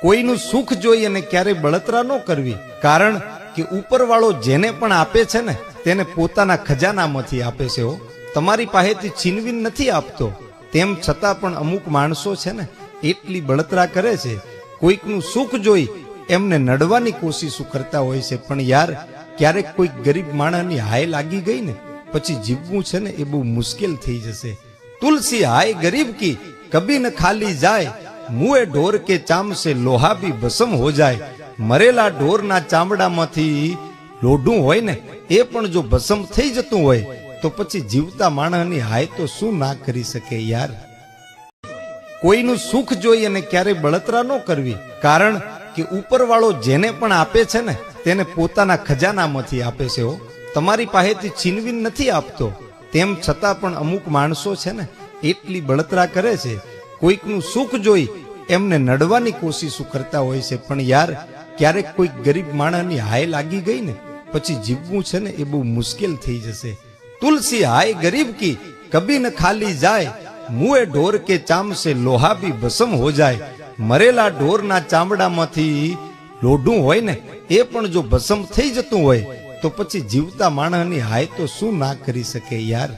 કોઈનું સુખ જોઈ અને ક્યારેય બળતરા ન કરવી, કારણ કે ઉપરવાળો જેને પણ આપે છે ને તેને પોતાના ખજાનામાંથી આપે છે. તમારી પાસેથી છીનવી નથી આપતો. તેમ છતાં પણ અમુક માણસો છે ને એટલી બળતરા કરે છે, કોઈકનું સુખ જોઈ એમને નડવાની કોશિશ કરતા હોય છે. પણ યાર, ક્યારેક કોઈક ગરીબ માણસની હાય લાગી ગઈ ને પછી જીવવું છે ને એ બહુ મુશ્કેલ થઈ જશે. તુલસી હાય ગરીબ કી કભી ન ખાલી જાય, મુએ ઢોર કે ચામ સે લોહા ભી ભસમ હો જાય. મરેલા ઢોરના ચામડામાંથી લોઢું હોય ને એ પણ જો ભસમ થઈ જતું હોય તો પછી જીવતા માણસની હાય તો શું ના કરી શકે યાર. કોઈનું સુખ જોઈ અને ક્યારેય બળતરા ન કરવી, કારણ કે ઉપરવાળો જેને પણ આપે છે ને તેને પોતાના ખજાનામાંથી આપે છે. તમારી પાસેથી છીનવી નથી આપતો. તેમ છતાં પણ અમુક માણસો છે ને એટલી બળતરા કરે છે, કોઈકનું સુખ જોઈ એમને નડવાની કોશિશ કરતા હોય છે. પણ યાર, ક્યારેક કોઈક ગરીબ માણસની હાય લાગી ગઈ ને પછી જીવવું છે ને એ બહુ મુશ્કેલ થઈ જશે. તુલસી હાય ગરીબ કી કભી ન ખાલી જાય, મુએ ઢોર કે ચામ સે લોહા ભી ભસમ હો જાય. મરેલા ઢોરના ચામડામાંથી લોઢું હોય ને એ પણ જો ભસમ થઈ જતું હોય તો પછી જીવતા માણસની હાય તો શું ના કરી શકે યાર.